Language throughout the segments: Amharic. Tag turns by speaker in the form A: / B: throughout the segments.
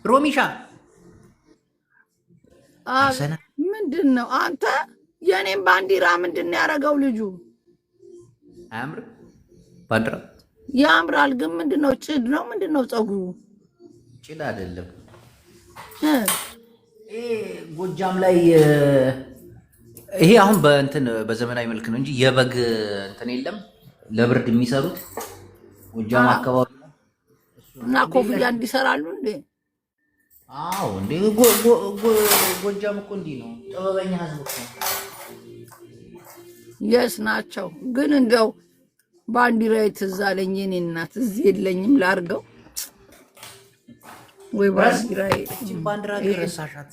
A: ሮሚሻ
B: ምንድነው አንተ የኔን ባንዲራ ምንድነው ያረጋው ልጁ?
A: አምር ባንዲራ
B: ያምራል ግን ምንድነው ጭድ ነው ምንድነው ጸጉሩ?
A: ጭድ አይደለም ጎጃም ላይ ይሄ አሁን በእንትን በዘመናዊ መልክ ነው እንጂ የበግ እንትን የለም ለብርድ የሚሰሩት ጎጃም አካባቢ
B: እና ኮፍያ እንዲሰራሉ እንዴ?
A: አዎ እንዴ ጎጃም እኮ እንዲህ ነው። ጥበበኛ ህዝብ እኮ
B: የስ ናቸው። ግን እንደው ባንዲራዬ ትዝ አለኝ የኔ እናት እዚህ የለኝም ላርገው ወይ ባንዲራዬ
A: ባንዲራ ረሳሻት።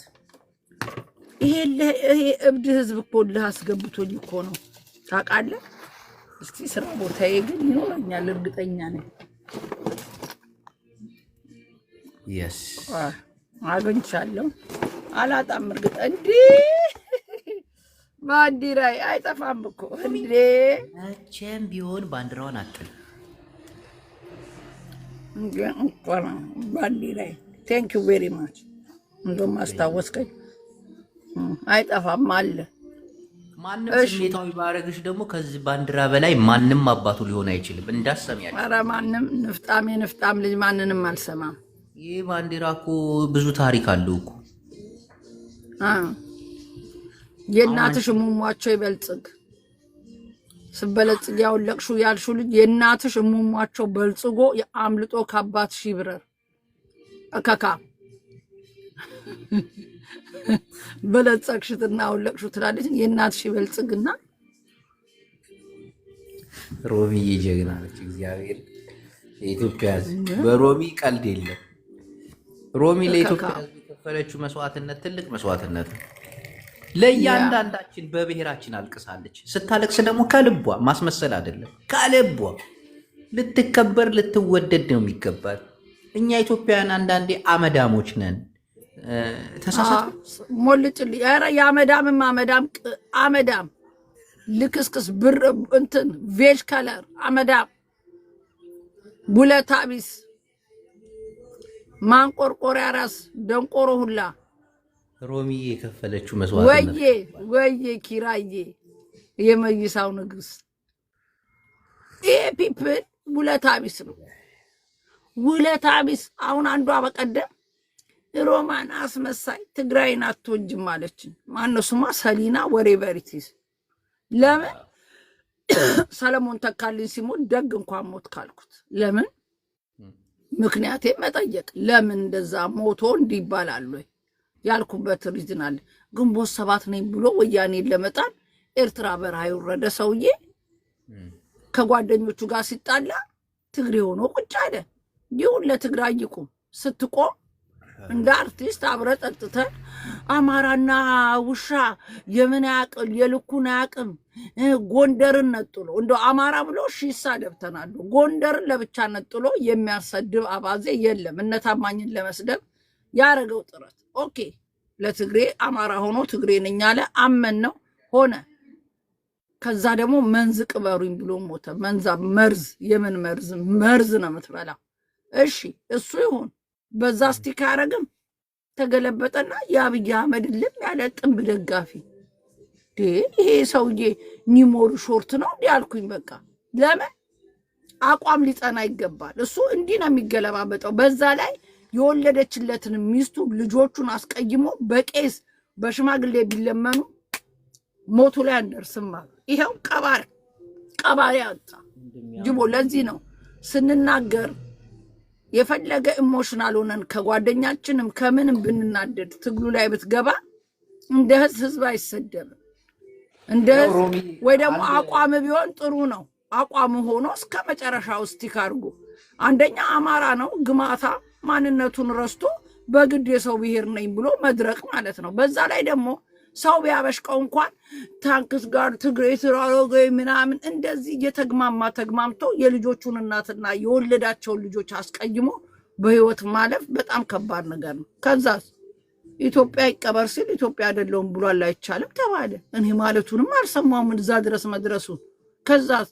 B: ይሄ እብድ ህዝብ እኮ አስገብቶኝ እኮ ነው ታውቃለህ። እስኪ ስራ ቦታዬ ግን ይኖረኛል እርግጠኛ ነኝ።
A: yes
B: አግኝቻለሁ አላጣም እርግጠ እንዴ ባንዲራዬ አይጠፋም እኮ እንዴ
A: መቼም ቢሆን ባንዲራውን አጥል
B: ባንዲራዬ thank you very much እንደውም አስታወስከኝ። አይጠፋም አለ
A: ማንም ስሜታዊ ባረግሽ ደግሞ ከዚህ ባንዲራ በላይ ማንም አባቱ ሊሆን አይችልም። እንዳሰሚያለሽ
B: ኧረ ማንም ንፍጣም ልጅ ማንንም አልሰማም።
A: ይህ ባንዲራ እኮ ብዙ ታሪክ አለው እኮ።
B: የእናትሽ እሙሟቸው ይበልጽግ ስበለጽግ ያውለቅሹ ያልሹ ልጅ የእናትሽ እሙሟቸው በልጽጎ አምልጦ ከአባትሽ ይብረር እከካ በለጸግሽትና አውለቅሹ ትላለች። የእናትሽ ይበልጽግና
A: ሮሚዬ ጀግና ነች። እግዚአብሔር የኢትዮጵያ በሮሚ ቀልድ የለም። ሮሚ ለኢትዮጵያ የከፈለችው መስዋዕትነት ትልቅ መስዋዕትነት ነው። ለእያንዳንዳችን በብሔራችን አልቅሳለች። ስታለቅስ ደግሞ ከልቧ ማስመሰል አይደለም፣ ከልቧ ልትከበር ልትወደድ ነው የሚገባል። እኛ ኢትዮጵያውያን አንዳንዴ አመዳሞች ነን። ተሳሳት
B: ሞልጭልኝ። ኧረ የአመዳምም አመዳም ልክስክስ ብር እንትን ቬጅ ከለር አመዳም ቡለታ ቢስ ማንቆርቆሪያ ራስ ደንቆሮ ሁላ
A: ሮሚዬ የከፈለችው መስዋዕትነት
B: ወዬ ኪራዬ የመይሳው ንግስ ይሄ ፒፕል ቡለታ ቢስ ነው። ቡለታ ቢስ አሁን አንዷ በቀደም ሮማን አስመሳይ ትግራይን አትወንጅም አለችኝ። ማነው ስሟ? ሰሊና ወሬቨሪቲስ ለምን ሰለሞን ተካልኝ ሲሞት ደግ እንኳን ሞት ካልኩት ለምን ምክንያቴ መጠየቅ ለምን እንደዛ ሞቶ እንዲባላል ወይ ያልኩበት ሪዝን አለ። ግንቦት ሰባት ነኝ ብሎ ወያኔን ለመጣል ኤርትራ በረሃ የወረደ ሰውዬ ከጓደኞቹ ጋር ሲጣላ ትግሬ ሆኖ ቁጭ አለ። ይሁን ለትግራይ ይቁም ስትቆም እንደ አርቲስት አብረ ጠጥተን አማራና ውሻ የምን ያቅል የልኩን ያቅም ጎንደርን ነጥሎ እንደው አማራ ብሎ ሺሳ ደብተናሉ። ጎንደርን ለብቻ ነጥሎ የሚያሰድብ አባዜ የለም። እነታማኝን ለመስደብ ያረገው ጥረት ኦኬ። ለትግሬ አማራ ሆኖ ትግሬ ነኝ አለ አመን ነው ሆነ። ከዛ ደግሞ መንዝ ቅበሩኝ ብሎ ሞተ። መንዛ መርዝ የምን መርዝ ነው የምትበላው? እሺ እሱ ይሁን። በዛ ስቲክ አረግም ተገለበጠና የአብይ አህመድ ልም ያለ ጥንብ ደጋፊ ይሄ ሰውዬ ኒሞሩ ሾርት ነው እንዲ አልኩኝ። በቃ ለምን አቋም ሊጸና ይገባል። እሱ እንዲህ ነው የሚገለባበጠው። በዛ ላይ የወለደችለትን ሚስቱ ልጆቹን አስቀይሞ በቄስ በሽማግሌ ቢለመኑ ሞቱ ላይ አንደርስም። ይሄው ቀባሪ አጣ ጅቦ። ለዚህ ነው ስንናገር የፈለገ ኢሞሽናል ሆነን ከጓደኛችንም ከምንም ብንናደድ ትግሉ ላይ ብትገባ እንደ ህዝብ አይሰደብም። እንደ ወይ ደግሞ አቋም ቢሆን ጥሩ ነው። አቋም ሆኖ እስከ መጨረሻው ስቲክ አድርጎ አንደኛ አማራ ነው ግማታ ማንነቱን ረስቶ በግድ የሰው ብሔር ነኝ ብሎ መድረቅ ማለት ነው። በዛ ላይ ደግሞ ሰው ቢያበሽቀው እንኳን ታንክስ ጋር ትግሬ ትራሮገ ምናምን እንደዚህ ተግማምቶ የልጆቹን እናትና የወለዳቸውን ልጆች አስቀይሞ በህይወት ማለፍ በጣም ከባድ ነገር ነው። ከዛስ ኢትዮጵያ ይቀበር ሲል ኢትዮጵያ አይደለውም ብሏል አይቻልም ተባለ። እኔ ማለቱንም አልሰማውም እዛ ድረስ መድረሱ። ከዛስ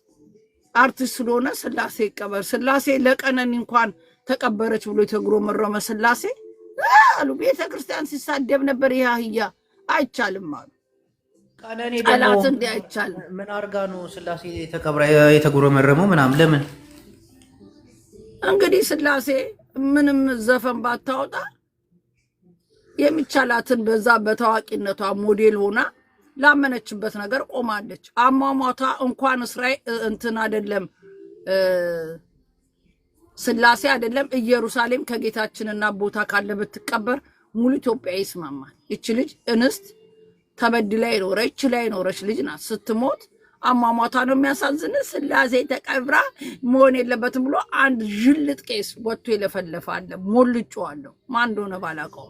B: አርቲስት ስለሆነ ስላሴ ይቀበር ስላሴ ለቀነኒ እንኳን ተቀበረች ብሎ የተግሮ መረመ ስላሴ አሉ ቤተክርስቲያን ሲሳደብ ነበር ያህያ አይቻልም አሉ
A: ቀነኔ
B: ጠላት እንደ አይቻልም
A: ምን አርጋ ነው ስላሴ ተቀብራ የተጎረመረመው ምናም ለምን
B: እንግዲህ ስላሴ ምንም ዘፈን ባታወጣ የሚቻላትን በዛ በታዋቂነቷ ሞዴል ሆና ላመነችበት ነገር ቆማለች አሟሟታ እንኳን እስራኤል እንትን አይደለም ስላሴ አይደለም ኢየሩሳሌም ከጌታችንና ቦታ ካለበት ተቀበር ሙሉ ኢትዮጵያ ይስማማል እቺ ልጅ እንስት ተበድላ ይኖረች ልጅ ናት ስትሞት አሟሟታ ነው የሚያሳዝን ስላሴ ተቀብራ መሆን የለበትም ብሎ አንድ ጅልጥ ቄስ ወጥቶ ይለፈልፋል ሞልጫዋለሁ ማን እንደሆነ ባላቀው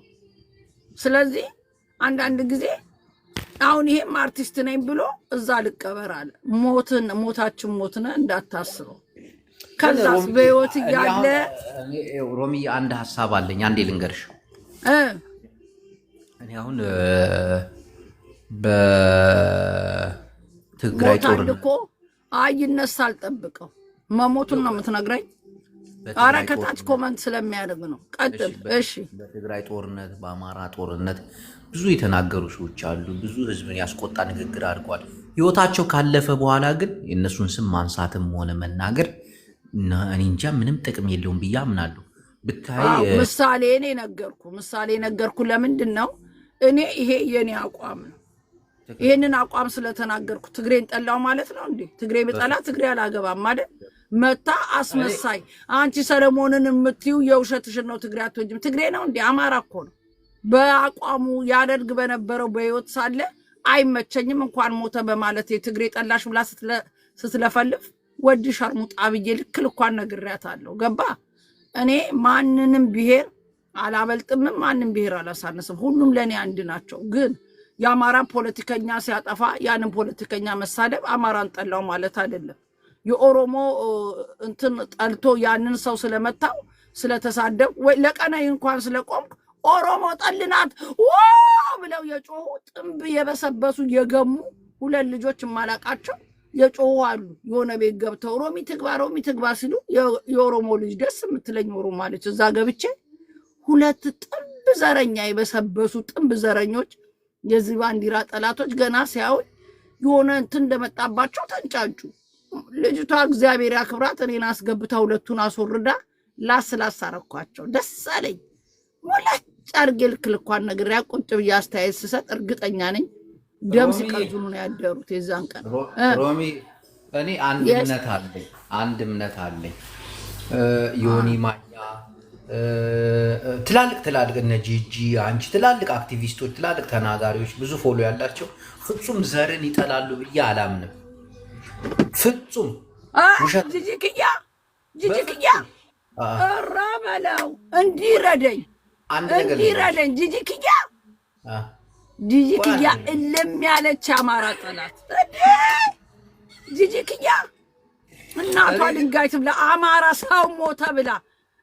B: ስለዚህ አንድ ጊዜ አሁን ይሄም አርቲስት ነኝ ብሎ እዛ ልቀበራል ሞታችን ሞትነ እንዳታስበው ከዛስ በህይወት ያለ
A: ሮሚ አንድ ሐሳብ አለኝ አንዴ ልንገርሽ እኔ አሁን በትግራይ ጦርነት
B: እኮ ይነሳል ጠብቀው መሞቱን ነው የምትነግረኝ አረ ከታች ኮመንት ስለሚያደርግ ነው ቀጥል እሺ
A: በትግራይ ጦርነት በአማራ ጦርነት ብዙ የተናገሩ ሰዎች አሉ ብዙ ህዝብን ያስቆጣ ንግግር አድርጓል ህይወታቸው ካለፈ በኋላ ግን የነሱን ስም ማንሳትም ሆነ መናገር እኔ እንጃ ምንም ጥቅም የለውም ብዬ አምናለሁ ብታይ
B: ምሳሌ ነገርኩ ለምንድን ነው እኔ ይሄ የኔ አቋም ነው ይሄንን አቋም ስለተናገርኩ ትግሬን ጠላው ማለት ነው እንዴ ትግሬ በጠላ ትግሬ አላገባም አይደል መታ አስመሳይ አንቺ ሰለሞንን የምትዩ የውሸትሽን ነው ትግሬ አትወጂም ትግሬ ነው እንዴ አማራ እኮ ነው በአቋሙ ያደርግ በነበረው በህይወት ሳለ አይመቸኝም እንኳን ሞተ በማለት የትግሬ ጠላሽ ብላ ስትለፈልፍ ወዲ ሸርሙጣ ብዬ ልክልኳን ነግሬያታለሁ ገባ እኔ ማንንም ብሄር አላበልጥም ማንንም ብሄር አላሳነስም ሁሉም ለኔ አንድ ናቸው ግን የአማራ ፖለቲከኛ ሲያጠፋ ያንን ፖለቲከኛ መሳደብ አማራን ጠላው ማለት አይደለም የኦሮሞ እንትን ጠልቶ ያንን ሰው ስለመታው ስለተሳደብ ወይ ለቀናይ እንኳን ስለቆምክ ኦሮሞ ጠልናት ብለው የጮሁ ጥንብ የበሰበሱ የገሙ ሁለት ልጆች ማላቃቸው የጮሁ አሉ የሆነ ቤት ገብተው ሮሚ ትግባ ሲሉ የኦሮሞ ልጅ ደስ የምትለኝ ኦሮሞ አለች እዛ ገብቼ ሁለት ጥንብ ዘረኛ የበሰበሱ ጥንብ ዘረኞች የዚህ ባንዲራ ጠላቶች ገና ሲያዩ የሆነ እንትን እንደመጣባቸው ተንጫጩ ልጅቷ እግዚአብሔር ያክብራት እኔን አስገብታ ሁለቱን አስወርዳ ላስላስ አረኳቸው ደስ አለኝ ወላጭ አርጌ ልክልኳን ነግሬያ ቁጭ ብዬ አስተያየት ስሰጥ እርግጠኛ ነኝ ደም ሲቀልዙ ነው ያደሩት የዛን ቀን
A: ሮሚ እኔ አንድ እምነት አለኝ ዮኒ ማኛ ትላልቅ እነ ጂጂ አንቺ ትላልቅ አክቲቪስቶች ትላልቅ ተናጋሪዎች ብዙ ፎሎ ያላቸው ፍጹም ዘርን ይጠላሉ ብዬ አላምንም ፍጹም
B: ጂጂክያ ረበለው እንዲረደኝ ጂጂክያ እለም ያለች አማራ ጠላት ጂጂክያ እናቷ ድንጋይ ትብላ አማራ ሰው ሞተ ብላ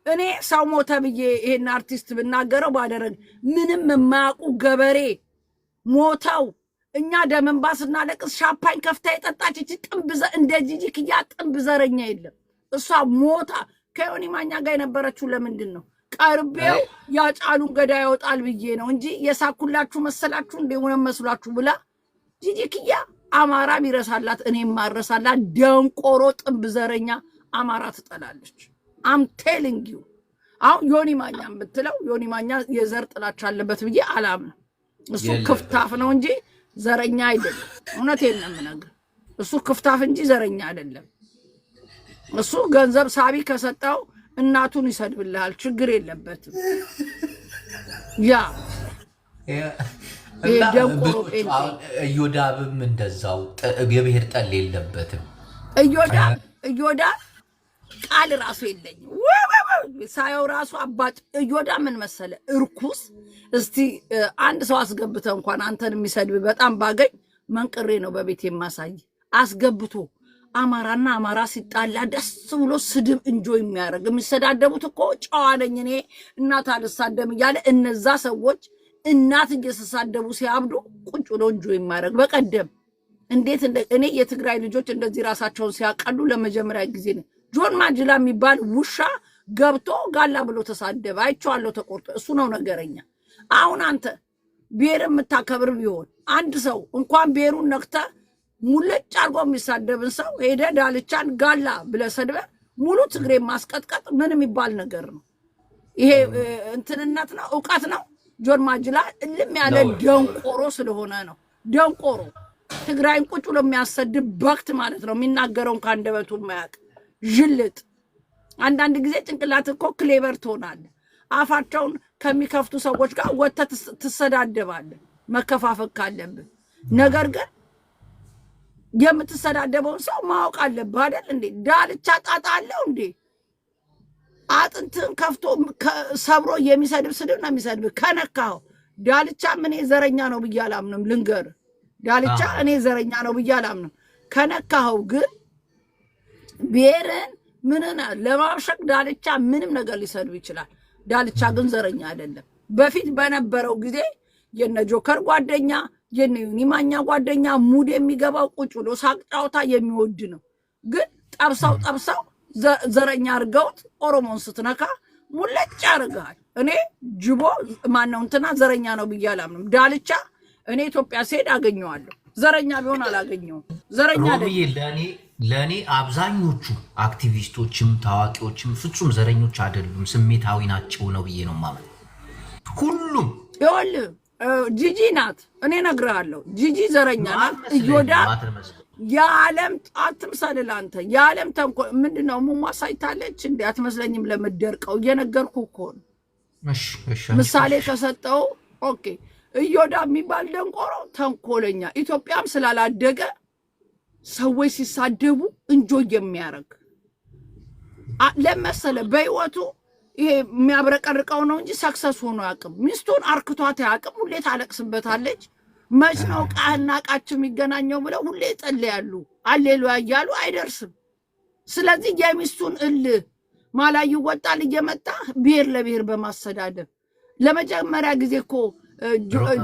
B: እኔ ሰው ሞተ ብዬ ይሄን አርቲስት ብናገረው ባደረግ ምንም የማያውቁ ገበሬ ሞተው እኛ ደምንባ ስናለቅስ ሻምፓኝ ከፍታ የጠጣች እቺ ጥንብዘ እንደ ጂጂክያ ጥንብ ዘረኛ የለም እሷ ሞታ ከዮኒ ማኛ ጋር የነበረችው ለምንድን ነው ቀርቤው ያጫሉን ገዳ ያወጣል ብዬ ነው እንጂ የሳኩላችሁ መሰላችሁ እንደሆነ መስሏችሁ ብላ ጂጂክያ አማራ ቢረሳላት እኔም ማረሳላት ደንቆሮ ጥንብ ዘረኛ አማራ ትጠላለች I'm telling you አሁን ዮኒ ማኛን ብትለው ዮኒ ማኛ የዘር ጥላቻ አለበት ብዬ አላምንም እሱ ክፍታፍ ነው እንጂ ዘረኛ አይደለም እውነቴን ነው የምነግርህ እሱ ክፍታፍ እንጂ ዘረኛ አይደለም እሱ ገንዘብ ሳቢ ከሰጠው እናቱን ይሰድብልሃል ችግር የለበትም ያ
A: እዮዳብም እንደዛው የብሔር ጠል የለበትም
B: እዮዳብ ቃል ራሱ የለኝም ሳየው ራሱ አባጭ እዮዳ ምን መሰለ እርኩስ እስቲ አንድ ሰው አስገብተ እንኳን አንተን የሚሰድብ በጣም ባገኝ መንቅሬ ነው በቤት የማሳይ አስገብቶ አማራና አማራ ሲጣላ ደስ ብሎ ስድብ እንጆይ የሚያደርግ የሚሰዳደቡት እኮ ጨዋለኝ እኔ እናት አልሳደም እያለ እነዛ ሰዎች እናት እየተሳደቡ ሲያብዱ ቁጭ ብሎ እንጆይ የሚያደርግ በቀደም እንዴት እኔ የትግራይ ልጆች እንደዚህ ራሳቸውን ሲያቀሉ ለመጀመሪያ ጊዜ ነው ጆን ማጅላ የሚባል ውሻ ገብቶ ጋላ ብሎ ተሳደበ። አይቼዋለሁ ተቆርጦ። እሱ ነው ነገረኛ። አሁን አንተ ብሔር የምታከብር ቢሆን አንድ ሰው እንኳን ብሔሩን ነክተ ሙልጭ አድርጎ የሚሳደብን ሰው ሄደ ዳልቻን ጋላ ብለህ ሰድበህ ሙሉ ትግሬ ማስቀጥቀጥ ምን የሚባል ነገር ነው? ይሄ እንትንነት ነው? እውቀት ነው? ጆን ማጅላ እልም ያለ ደንቆሮ ስለሆነ ነው። ደንቆሮ ትግራይን ቁጭ ብሎ የሚያሰድብ በክት ማለት ነው። የሚናገረውን ከአንደበቱ የማያውቅ ዥልጥ። አንዳንድ ጊዜ ጭንቅላት እኮ ክሌቨር ትሆናለህ። አፋቸውን ከሚከፍቱ ሰዎች ጋር ወጥተህ ትሰዳደባለህ መከፋፈል ካለብህ። ነገር ግን የምትሰዳደበውን ሰው ማወቅ አለብህ አይደል እንዴ? ዳልቻ ጣጣ አለው እንዴ? አጥንትን ከፍቶ ሰብሮ የሚሰድብ ስድብ ነው የሚሰድብ። ከነካኸው ዳልቻ እኔ ዘረኛ ነው ብዬ አላምንም። ልንገርህ ዳልቻ እኔ ዘረኛ ነው ብዬ አላምንም። ከነካኸው ግን ብሔርን ምንን ለማብሸቅ ዳልቻ ምንም ነገር ሊሰድብ ይችላል። ዳልቻ ግን ዘረኛ አይደለም። በፊት በነበረው ጊዜ የነ ጆከር ጓደኛ የነ ዮኒ ማኛ ጓደኛ ሙድ የሚገባው ቁጭ ብሎ ሳቅ ጫውታ የሚወድ ነው። ግን ጠብሰው ዘረኛ አድርገውት ኦሮሞን ስትነካ ሙለጭ ያደርግሃል። እኔ ጅቦ ማነው እንትና ዘረኛ ነው ብዬ አላምንም። ዳልቻ እኔ ኢትዮጵያ ስሄድ አገኘዋለሁ። ዘረኛ ቢሆን አላገኘውም። ዘረኛ
A: ለእኔ አብዛኞቹ አክቲቪስቶችም ታዋቂዎችም ፍጹም ዘረኞች አይደሉም፣ ስሜታዊ ናቸው ነው ብዬ ነው ማመን። ሁሉም
B: ይኸውልህ ጂጂ ናት። እኔ እነግርሃለሁ ጂጂ ዘረኛ ናት። እዮዳ የዓለም አትምሰልል አንተ። የዓለም ተንኮ ምንድነው? ሙሟ ሳይታለች እንዴ? አትመስለኝም። ለምትደርቀው እየነገርኩ እኮ ነው። ምሳሌ ከሰጠው ኦኬ። እዮዳ የሚባል ደንቆሮ ተንኮለኛ፣ ኢትዮጵያም ስላላደገ ሰዎች ሲሳደቡ እንጆ የሚያደርግ ለመሰለ በህይወቱ ይሄ የሚያብረቀርቀው ነው እንጂ ሰክሰስ ሆኖ አያውቅም። ሚስቱን አርክቷት አያውቅም። ሁሌ ታለቅስበታለች። መች ነው ቃህና ቃችሁ የሚገናኘው ብለው ሁሌ ይጸልያሉ፣ አሌሉያ እያሉ አይደርስም። ስለዚህ የሚስቱን እልህ ማላ ይወጣል እየመጣ ብሔር ለብሔር በማሰዳደብ ለመጀመሪያ ጊዜ እኮ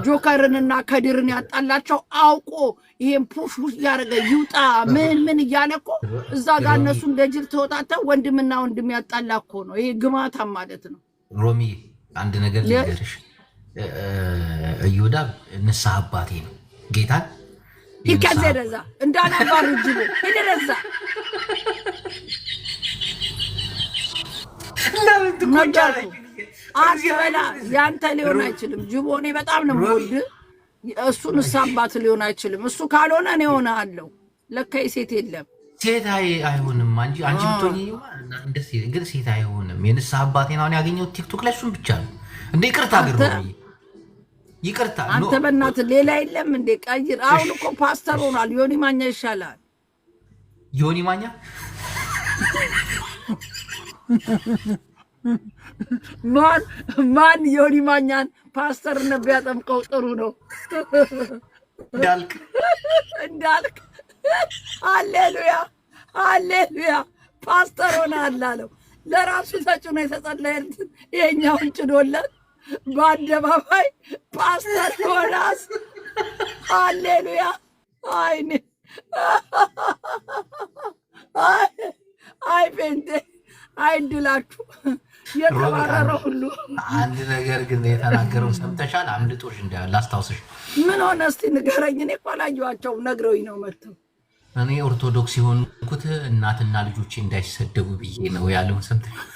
B: ጆከርንና ከድርን ያጣላቸው አውቆ ይሄን ፑሽ እያደረገ ይውጣ ምን እያለ እኮ እዛ ጋር እነሱ እንደ ጅል ተወጣተው ወንድምና ወንድም ያጣላ እኮ ነው። ይሄ ግማታም ማለት ነው።
A: ሮሚ አንድ ነገር ልንገርሽ፣ እዮዳብ ንስሐ አባቴ ነው። ጌታን
B: ይከዘረዛ እንዳናባር ጅቦ ይደረዛ
A: ለምን ትቆጫለሽ?
B: አስበላ ያንተ ሊሆን አይችልም። ጅቦ እኔ በጣም ነው የምወድህ። እሱን እሳባት ሊሆን አይችልም። እሱ ካልሆነ እኔ ሆነሃለሁ። ለካ ሴት የለም
A: ሴት አይሆንም እንጂ አንቺ ብትሆኚ ግን ሴት አይሆንም። የንስሐ አባቴን አሁን ያገኘሁት ቲክቶክ ላይ እሱን ብቻ ነው። እንደ ይቅርታ ግን ይቅርታ
B: አንተ በእናትህ ሌላ የለም እንዴ? ቀይር። አሁን እኮ ፓስተር ሆኗል። ዮኒ ማኛ ይሻላል።
A: ዮኒ ማኛ
B: ማን ዮኒ ማኛን ፓስተርነት ቢያጠምቀው ጥሩ ነው። እንዳልክ ሃሌሉያ ሃሌሉያ ፓስተር ሆነሃል አለው። ለራሱ ተጭኖ የተጸለየልን ይሄኛውን ጭኖለት በአደባባይ ፓስተር ሆናስ። ሃሌሉያ አይኔ አይ ፔንቴ አይድላችሁ የተባረረ ሁሉ።
A: አንድ ነገር ግን የተናገረው ሰምተሻል? አምልጦሽ እንዳለ ላስታውስሽ።
B: ምን ሆነ እስቲ ንገረኝ። እኔ እኮ አላየኋቸውም፣ ነግረውኝ ነው መጥተው።
A: እኔ ኦርቶዶክስ የሆንኩት እናትና ልጆቼ እንዳይሰደቡ ብዬ ነው ያለውን ሰምተሻል?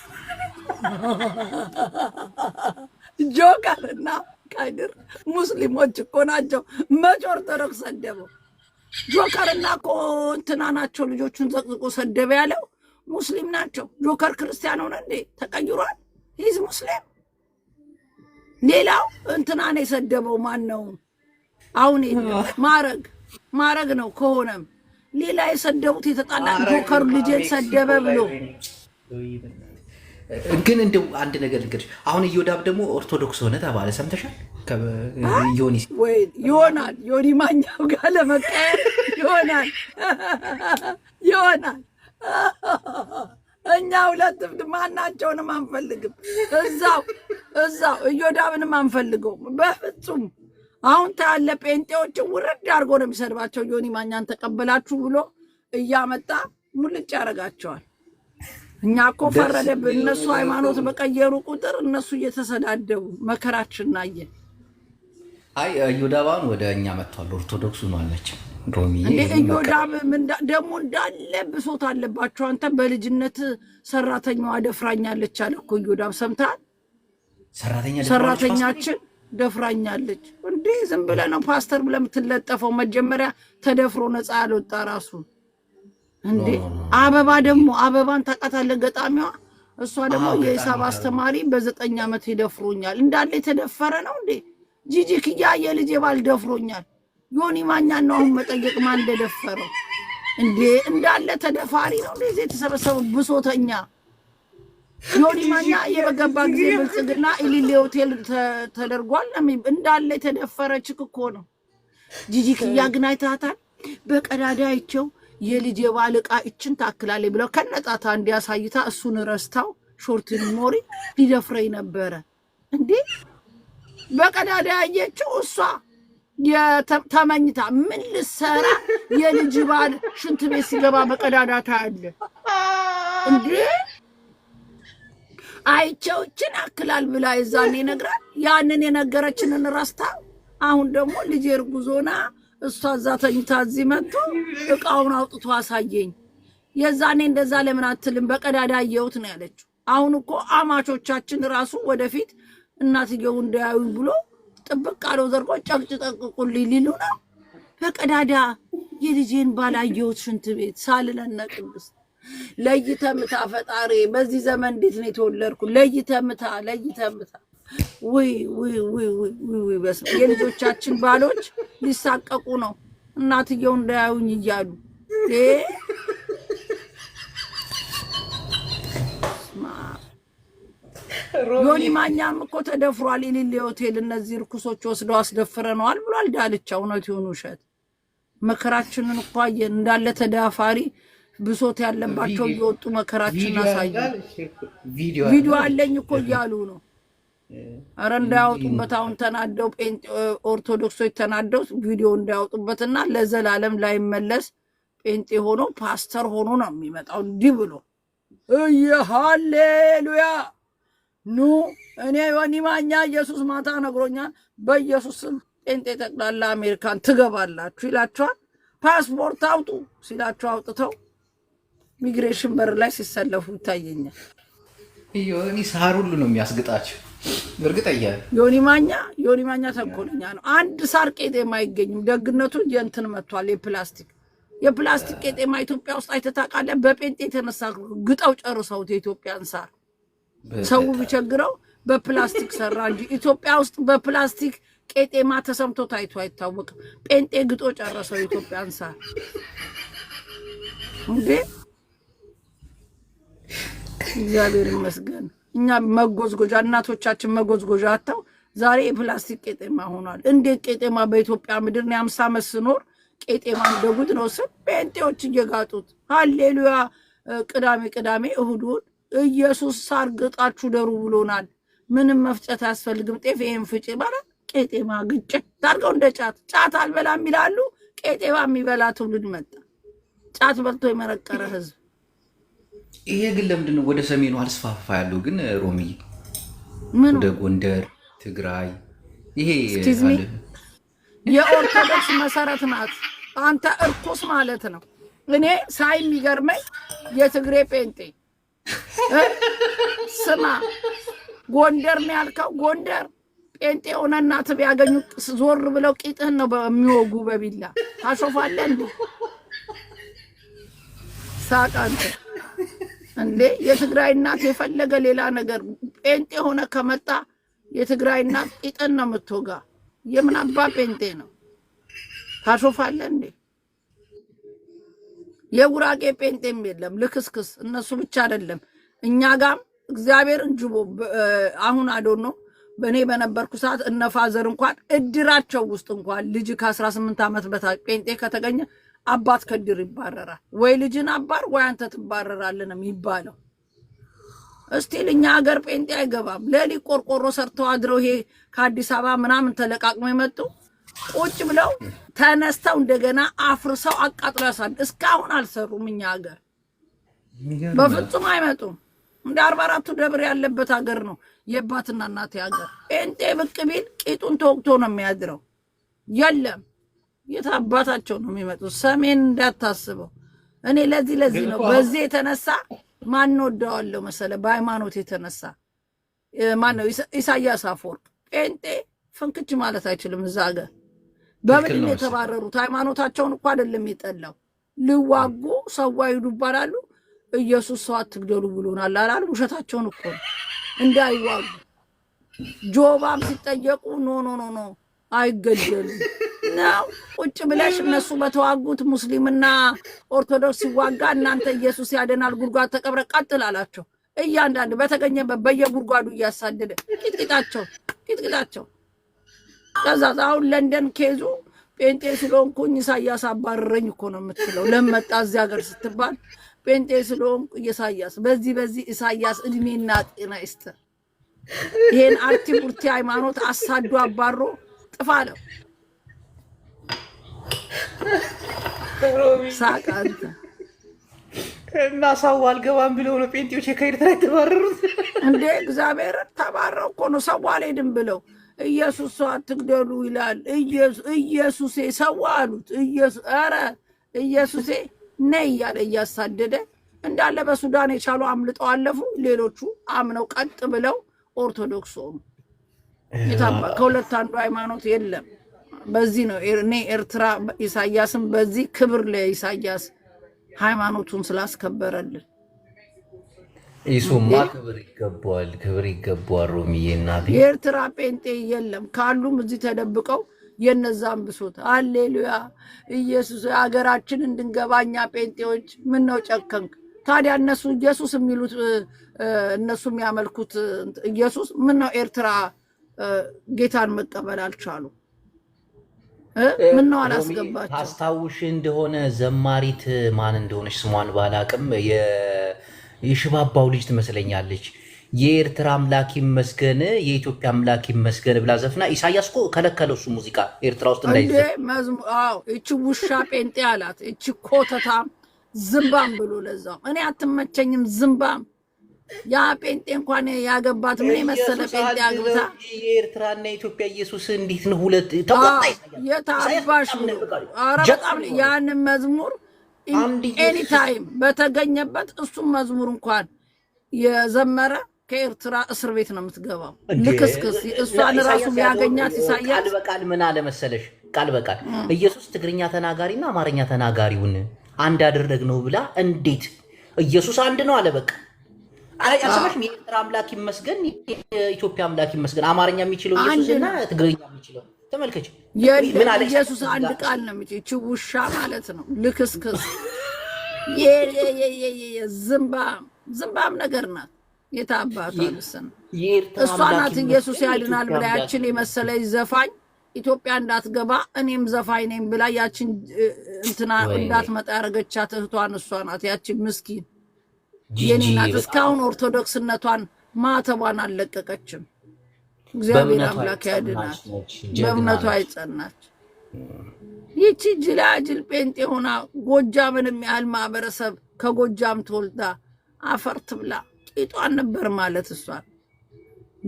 B: ጆከርና ቀድር ሙስሊሞች እኮ ናቸው። መች ኦርቶዶክስ ሰደበው? ጆከርና እኮ እንትና ናቸው ልጆቹን ዘቅዝቆ ሰደበ ያለው ሙስሊም ናቸው። ጆከር ክርስቲያን ሆነ እንዴ? ተቀይሯል። ሂዝ ሙስሊም። ሌላው እንትናን የሰደበው ማን ነው? አሁን ማረግ ነው ከሆነም ሌላ የሰደቡት የተጣላ ጆከር ልጄን ሰደበ ብሎ
A: ግን እንደው አንድ ነገር ልንገርሽ። አሁን እዮዳብ ደግሞ ኦርቶዶክስ ሆነ ተባለ፣ ሰምተሻል?
B: ይሆናል ዮኒ ማኛው ጋር ለመቀየር ይሆናል። እኛ ሁለት ማናቸውንም አንፈልግም። እዛው እዮዳብንም አንፈልገውም በፍጹም። አሁን ታያለ ጴንጤዎችን ውርድ አድርጎ ነው የሚሰድባቸው። ዮኒ ማኛን ተቀበላችሁ ብሎ እያመጣ ሙልጭ ያደርጋቸዋል። እኛ እኮ ፈረደብን። እነሱ ሃይማኖት በቀየሩ ቁጥር እነሱ እየተሰዳደቡ መከራችን አየን።
A: አይ እዮዳባን ወደ እኛ መጥቷል። ኦርቶዶክሱ ነው አለች ሮሚ።
B: እንዴ እዮዳብ ደግሞ እንዳለ ብሶት አለባቸው። አንተ በልጅነት ሰራተኛዋ ደፍራኛለች አለ እኮ እዮዳብ። ሰምተሃል? ሰራተኛችን ደፍራኛለች። እንዴ ዝም ብለህ ነው ፓስተር ብለህ የምትለጠፈው? መጀመሪያ ተደፍሮ ነፃ ያልወጣ ራሱ እንዴ። አበባ ደግሞ አበባን ታውቃታለህ? ገጣሚዋ እሷ ደግሞ የሂሳብ አስተማሪ በ9 ዓመት ይደፍሮኛል። እንዳለ የተደፈረ ነው እንዴ። ጂጂ ክያ የልጄ ባል ደፍሮኛል። ዮኒ ማኛን ነው አሁን መጠየቅ ማን እንደደፈረው እንዴ። እንዳለ ተደፋሪ ነው እንዴ የተሰበሰበው ብሶተኛ። ዮኒ ማኛ የበገባ ጊዜ ብልጽግና ኢሊሊ ሆቴል ተደርጓል። እንዳለ የተደፈረ ችክ እኮ ነው። ጂጂ ክያ ግን አይታታል? በቀዳዳ አይቸው የልጅ የባል ዕቃ እችን ታክላለች ብለው ከነጣታ እንዲያሳይታ እሱን ረስታው ሾርት ሞሪ ሊደፍረኝ ነበረ እንዴ። በቀዳዳ ያየችው እሷ ተመኝታ ምን ልሰራ የልጅ ባል ሽንት ቤት ሲገባ በቀዳዳ ታያለ እንዴ። አይቸው እችን አክላል ብላ ይዛኔ ነግራል። ያንን የነገረችንን ረስታ አሁን ደግሞ ልጅ እርጉዞና እሷ እዛ ተኝታ እዚህ መጥቶ ዕቃውን አውጥቶ አሳየኝ። የዛኔ እንደዛ ለምን አትልም? በቀዳዳ አየሁት ነው ያለችው። አሁን እኮ አማቾቻችን ራሱ ወደፊት እናትየው እንዳያዩ ብሎ ጥብቅ አለው ዘርቆ ጨቅጭጠቅቁልኝ ሊሉ ነው። በቀዳዳ የልጄን ባላየሁት ሽንት ቤት ሳልለነ ቅድስት ለይተምታ ፈጣሪ በዚህ ዘመን እንዴት ነው የተወለድኩ? ለይተምታ ውይ በስ የልጆቻችን ባሎች ሊሳቀቁ ነው እናትየው እንዳያዩኝ እያሉ ዮኒ ማኛም እኮ ተደፍሯል። ኢሊሊ ሆቴል እነዚህ ርኩሶች ወስደው አስደፍረነዋል ብሏል ዳልቻ። እውነት ይሁን ውሸት መከራችንን እኮ አየን። እንዳለ ተዳፋሪ ብሶት ያለባቸው እየወጡ መከራችን አሳዩ። ቪዲዮ አለኝ እኮ እያሉ ነው። አረ እንዳያወጡበት አሁን ተናደው ኦርቶዶክሶች ተናደው ቪዲዮ እንዳያወጡበትና ለዘላለም ላይመለስ ጴንጤ ሆኖ ፓስተር ሆኖ ነው የሚመጣው እንዲህ ብሎ ሃሌሉያ ኑ እኔ ዮኒ ማኛ ኢየሱስ ማታ ነግሮኛል። በኢየሱስ ስም ጴንጤ ጠቅላላ አሜሪካን ትገባላችሁ ይላቸዋል። ፓስፖርት አውጡ ሲላቸው አውጥተው ሚግሬሽን በር ላይ ሲሰለፉ ይታየኛል።
A: ዮኒ ሳር ሁሉ ነው የሚያስግጣቸው። እርግጠኛ
B: ዮኒ ማኛ ተንኮለኛ ነው። አንድ ሳር ቄጤማ አይገኝም። ደግነቱ የእንትን መጥቷል። የፕላስቲክ ቄጤማ ኢትዮጵያ ውስጥ አይተታቃለ። በጴንጤ የተነሳ ግጠው ጨርሰውት የኢትዮጵያን ሳር ሰው ቢቸግረው በፕላስቲክ ሰራ እንጂ ኢትዮጵያ ውስጥ በፕላስቲክ ቄጤማ ተሰምቶ ታይቶ አይታወቅም። ጴንጤ ግጦ ጨረሰው የኢትዮጵያን ሳር እንዴ። እግዚአብሔር ይመስገን። እኛ መጎዝጎዣ እናቶቻችን መጎዝጎዣ አጣው ዛሬ የፕላስቲክ ቄጤማ ሆኗል። እንዴት ቄጤማ በኢትዮጵያ ምድር ነው 50 ዓመት ስኖር ቄጤማ እንደጉድ ነው ስም ጴንጤዎች እየጋጡት። ሃሌሉያ ቅዳሜ እሁዱን ኢየሱስ ሳር ግጣችሁ ደሩ ብሎናል። ምንም መፍጨት አያስፈልግም። ጤፍ ይሄን ፍጭ ማለት ቄጤማ ግጭት ታርገው እንደ ጫት አልበላም ይላሉ። ቄጤማ የሚበላ ትውልድ መጣ። ጫት በልቶ የመረቀረ ህዝብ።
A: ይሄ ግን ለምንድን ነው ወደ ሰሜኑ አልስፋፋ ያለው ግን ሮሚ? ወደ ጎንደር፣ ትግራይ ይሄ
B: የኦርቶዶክስ መሰረት ናት። አንተ እርኩስ ማለት ነው። እኔ ሳይ የሚገርመኝ የትግሬ ጴንጤ ስማ፣ ጎንደር ነው ያልከው። ጎንደር ጴንጤ ሆነ እናት ቢያገኙ ዞር ብለው ቂጥህን ነው በሚወጉ በቢላ። ታሾፋለህ እንዴ? ሳቅ አንተ እንዴ! የትግራይ እናት የፈለገ ሌላ ነገር ጴንጤ ሆነ ከመጣ የትግራይ እናት ቂጥን ነው የምትወጋ። የምን አባ ጴንጤ ነው? ታሾፋለህ እንዴ? የጉራጌ ጴንጤም የለም ልክስክስ። እነሱ ብቻ አይደለም እኛ ጋም እግዚአብሔር እንጅቦ አሁን አዶን ነው። በእኔ በነበርኩ ሰዓት እነፋዘር እንኳን እድራቸው ውስጥ እንኳን ልጅ ከ18 ዓመት በታች ጴንጤ ከተገኘ አባት ከድር ይባረራል። ወይ ልጅን አባር ወይ አንተ ትባረራለህ ነው የሚባለው። እስቲል እኛ ሀገር ጴንጤ አይገባም። ሌሊት ቆርቆሮ ሰርተው አድረው ይሄ ከአዲስ አበባ ምናምን ተለቃቅመው የመጡ ቁጭ ብለው ተነስተው እንደገና አፍርሰው አቃጥለው ያሳድ እስካሁን አልሰሩም። እኛ ሀገር በፍጹም አይመጡም። እንደ 44ቱ ደብር ያለበት ሀገር ነው የአባትና እናቴ ሀገር። ጴንጤ ብቅ ቢል ቂጡን ተወቅቶ ነው የሚያድረው። የለም የት አባታቸው ነው የሚመጡት? ሰሜን እንዳታስበው። እኔ ለዚህ ነው በዚህ የተነሳ ማን ወደዋለሁ መሰለ? በሃይማኖት የተነሳ ማን ነው? ኢሳያስ አፈወርቅ። ጴንጤ ፍንክች ማለት አይችልም እዛ ሀገር። በምንድን ነው የተባረሩት? ሃይማኖታቸውን እኮ አይደለም የጠላው። ልዋጉ ሰው አይዱ ይባላሉ። ኢየሱስ ሰው አትግደሉ ብሎናል አላሉ? ውሸታቸውን እኮ ነው። እንዳይዋጉ ጆባም ሲጠየቁ ኖ አይገደሉም ነው። ቁጭ ብለሽ እነሱ በተዋጉት ሙስሊምና ኦርቶዶክስ ሲዋጋ እናንተ ኢየሱስ ያደናል ጉድጓድ ተቀብረ ቀጥል አላቸው። እያንዳንድ በተገኘበት በየጉድጓዱ እያሳደደ ቂጥቂጣቸው። ከዛ አሁን ለንደን ኬዙ ጴንጤ ስለሆንኩኝ ኢሳያስ አባረረኝ እኮ ነው የምትለው። ለመጣ እዚህ ሀገር ስትባል ጴንጤ ስለሆንኩ ኢሳያስ በዚህ ኢሳያስ እድሜና ጤና ይስጥ። ይሄን አርቲ ቡርቲ ሃይማኖት አሳዱ አባሮ ጥፋ ነው። ሳቃንተ
A: እና ሰው አልገባም ብለው ነው ጴንጤዎች ከኤርትራ የተባረሩት
B: እንዴ? እግዚአብሔር ተባረው እኮ ነው ሰው አልሄድም ብለው። ኢየሱስ ሰው አትግደሉ ይላል። ኢየሱሴ ሰው አሉት። ኧረ ኢየሱሴ ነይ እያለ እያሳደደ እንዳለ በሱዳን የቻሉ አምልጠው አለፉ። ሌሎቹ አምነው ቀጥ ብለው ኦርቶዶክስ ሆኑ። ከሁለት አንዱ ሃይማኖት የለም። በዚህ ነው እኔ ኤርትራ ኢሳያስን በዚህ ክብር ለኢሳያስ ሃይማኖቱን ስላስከበረልን።
A: ይሱማ ክብር ይገባዋል። ሮሚዬ እናቴ
B: የኤርትራ ጴንጤ የለም። ካሉም እዚህ ተደብቀው የነዛም ብሶት ሃሌሉያ ኢየሱስ ሀገራችን እንድንገባኛ ጴንጤዎች ምን ነው ጨከንክ? ታዲያ እነሱ ኢየሱስ የሚሉት እነሱ የሚያመልኩት ኢየሱስ ምን ነው ኤርትራ ጌታን መቀበል አልቻሉ? ምን ነው አላስገባቸው?
A: ታስታውሽ እንደሆነ ዘማሪት ማን እንደሆነች ስሟን ባላቅም የሽባባው ልጅ ትመስለኛለች። የኤርትራ አምላክ ይመስገን የኢትዮጵያ አምላክ ይመስገን ብላ ዘፍና ኢሳያስ እኮ ከለከለው እሱ ሙዚቃ ኤርትራ ውስጥ እንዳይዘፍን።
B: እቺ ውሻ ጴንጤ አላት። እቺ ኮተታም ዝምባም ብሎ ለዛው እኔ አትመቸኝም። ዝምባም ያ ጴንጤ እንኳን ያገባት ምን መሰለ ጴንጤ አግብታ
A: የኤርትራና የኢትዮጵያ ኢየሱስ እንዴት ነው ሁለት ተቆጣይ
B: የታባሽ ኧረ በጣም ያንን መዝሙር ኤኒ ታይም በተገኘበት እሱም መዝሙር እንኳን የዘመረ ከኤርትራ እስር ቤት ነው የምትገባው። ልክስክስ እሷን ራሱ ቢያገኛት ኢሳያስ
A: ቃል በቃል ምን አለ መሰለሽ? ቃል በቃል ኢየሱስ ትግርኛ ተናጋሪና አማርኛ ተናጋሪውን አንድ አደረግነው ብላ እንዴት ኢየሱስ አንድ ነው አለ። በቃ አያሰማሽም? የኤርትራ አምላክ ይመስገን የኢትዮጵያ አምላክ ይመስገን። አማርኛ የሚችለው ኢየሱስና ትግርኛ የሚችለው ተመልከች።
B: ምን አለ? ኢየሱስ አንድ ቃል ነው የሚችለው። ውሻ ማለት ነው። ልክስክስ ዝምባም ነገር ናት። የታባቷ ልስን እሷ ናት ኢየሱስ ያድናል ብላ ያችን የመሰለች ዘፋኝ ኢትዮጵያ እንዳትገባ እኔም ዘፋኝ ነኝ ብላ ያችን እንትና እንዳትመጣ ያደረገቻት እህቷን እሷ ናት። ያችን ምስኪን የኔ ናት። እስካሁን ኦርቶዶክስነቷን ማተቧን አልለቀቀችም። እግዚአብሔር አምላክ ያድናል። በእምነቷ አይጸናች። ይቺ ጅላጅል ጴንጤ ሆና ጎጃምንም ያህል ማህበረሰብ ከጎጃም ተወልዳ አፈር ትብላ ቂጧን ነበር ማለት እሷን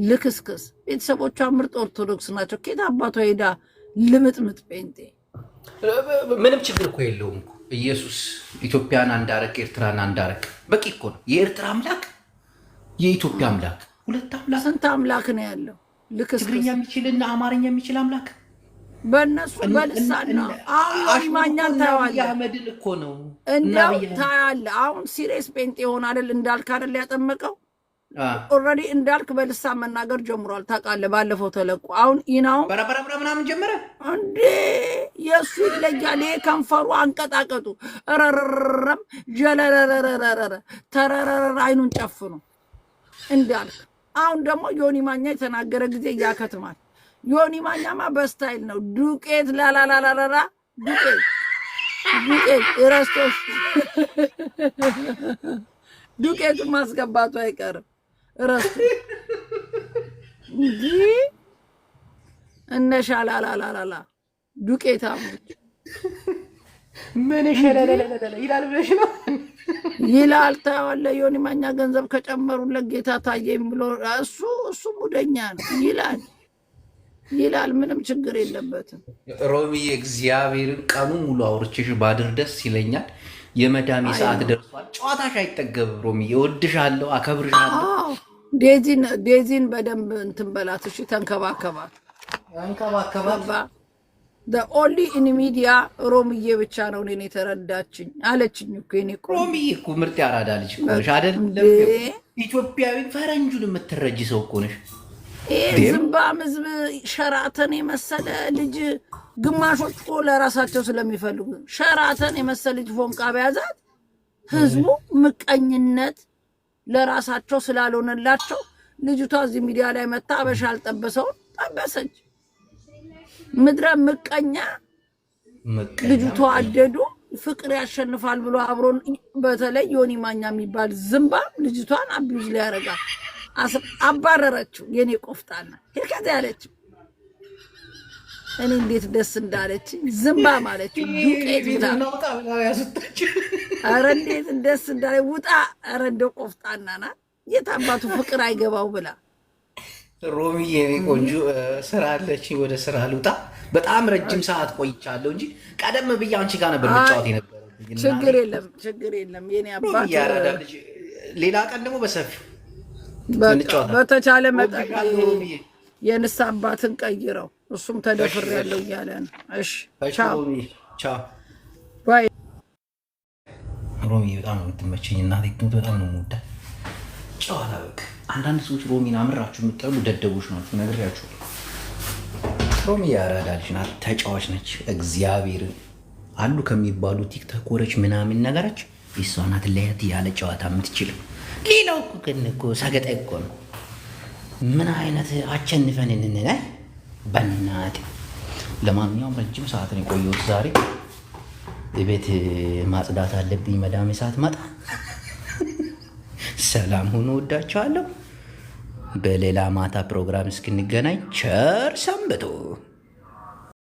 B: ልክስክስ። ቤተሰቦቿ ምርጥ ኦርቶዶክስ ናቸው። ኬት አባቷ ሄዳ ልምጥምጥ ጴንጤ።
A: ምንም ችግር እኮ የለውም እኮ ኢየሱስ ኢትዮጵያን አንዳረግ ኤርትራን አንዳረግ በቂ እኮ ነው። የኤርትራ አምላክ የኢትዮጵያ አምላክ ሁለት አምላክ።
B: ስንት አምላክ ነው ያለው? ልክስክስ
A: ትግርኛ የሚችልና አማርኛ የሚችል አምላክ
B: በእነሱ በልሳን ነው። አሁን ማኛን ታያዋለህ።
A: አህመድን እኮ ነው
B: እንደው ታያለህ። አሁን ሲሪየስ ጴንጤ ሆነ አይደል? እንዳልክ አይደል ያጠመቀው ኦልሬዲ እንዳልክ በልሳን መናገር ጀምሯል። ታውቃለህ፣ ባለፈው ተለቁ። አሁን ኢናው
A: በረበረ ምናምን ጀመረ
B: እንዴ! የሱ ይለያል። ይሄ ከንፈሩ አንቀጣቀጡ ረረረም ጀለረረረረ ተረረረ አይኑን ጨፍኑ እንዳልክ። አሁን ደግሞ ዮኒ ማኛ የተናገረ ጊዜ ያከትማል። ዮኒ ማኛማ በስታይል ነው። ዱቄት ላላላላላ ዱቄት ረስቶሽ ዱቄቱን ማስገባቱ አይቀርም። ረስቶ እንዲህ እነሻላላላላ ዱቄታሞች
A: ምን ሸለለለለ ይላል ብለሽ ነው
B: ይላል። ታየዋለህ ዮኒ ማኛ ገንዘብ ከጨመሩለት ጌታ ታየኝ ብሎ እሱ ሙደኛ ነው ይላል። ምንም ችግር የለበትም።
A: ሮሚዬ እግዚአብሔርን ቀኑ ሙሉ አውርቼሽ ባድር ደስ ይለኛል። የመዳሜ ሰዓት ደርሷል። ጨዋታሽ አይጠገብም ሮሚዬ። እወድሻለሁ፣ አከብርሻለሁ።
B: ዴዚን በደንብ እንትን በላት እሺ፣ ተንከባከባት። ኦንሊ ኢን ሚዲያ ሮሚዬ ብቻ ነው እኔን የተረዳችኝ አለችኝ እኮ የእኔ
A: ሮሚዬ እኮ ምርጥ ያራዳ ልጅ እኮ ነሽ አይደለም? ኢትዮጵያዊ ፈረንጁን የምትረጂ ሰው እኮ ነሽ።
B: ዝምባም ህዝብ ሸራተን የመሰለ ልጅ ግማሾች እኮ ለራሳቸው ስለሚፈልጉ ሸራተን የመሰለ ልጅ ፎንቃ በያዛት ህዝቡ ምቀኝነት ለራሳቸው ስላልሆነላቸው ልጅቷ እዚህ ሚዲያ ላይ መታ አበሻ አልጠበሰውን ጠበሰች። ምድረ ምቀኛ ልጅቷ አደዱ ፍቅር ያሸንፋል ብሎ አብሮን በተለይ ዮኒ ማኛ የሚባል ዝምባ ልጅቷን አቢዩዝ ሊያረጋት አባረረችው። የኔ ቆፍጣና ከዛ ያለችው እኔ እንዴት ደስ እንዳለችኝ ዝምባ ማለችው ዱቄት ውጣ። ኧረ እንዴት ደስ እንዳለ ውጣ። ኧረ እንደው ቆፍጣና ናት። የት አባቱ ፍቅር አይገባው ብላ
A: ሮሚዬ የኔ ቆንጆ ስራ አለችኝ፣ ወደ ስራ ልውጣ። በጣም ረጅም ሰዓት ቆይቻለሁ እንጂ ቀደም ብዬ አንቺ ጋር ነበር መጫወት የነበረብኝ።
B: ችግር የለም የኔ አባት።
A: ሌላ ቀን ደግሞ በሰፊው
B: በተቻለ መጠን የንስ አባትን ቀይረው እሱም ተደፍር ያለው እያለ ነው። እሺ
A: ቻው ሮሚ። በጣም ነው የምትመቸኝ እናቴ፣ በጣም ነው የምወዳት። ጨዋታ በቃ አንዳንድ ሰዎች ሮሚን አምራችሁ የምትጠሉ ደደቦች ናችሁ፣ ነግሬያችሁ። ሮሚ ያራዳ ልጅ ናት፣ ተጫዋች ነች። እግዚአብሔርን አሉ ከሚባሉ ቲክቶከሮች ምናምን ነገራች እሷ ናት ለየት ያለ ጨዋታ የምትችለው። ሌላው እኮ ግን እኮ ሰገጠ እኮ ነው። ምን አይነት አቸንፈን እንነ በናት። ለማንኛውም ረጅም ሰዓት ነው የቆየሁት ዛሬ። የቤት ማጽዳት አለብኝ መዳሜ ሰዓት መጣ። ሰላም ሁኑ፣ ወዳችኋለሁ። በሌላ ማታ ፕሮግራም እስክንገናኝ ቸር ሰንብቱ።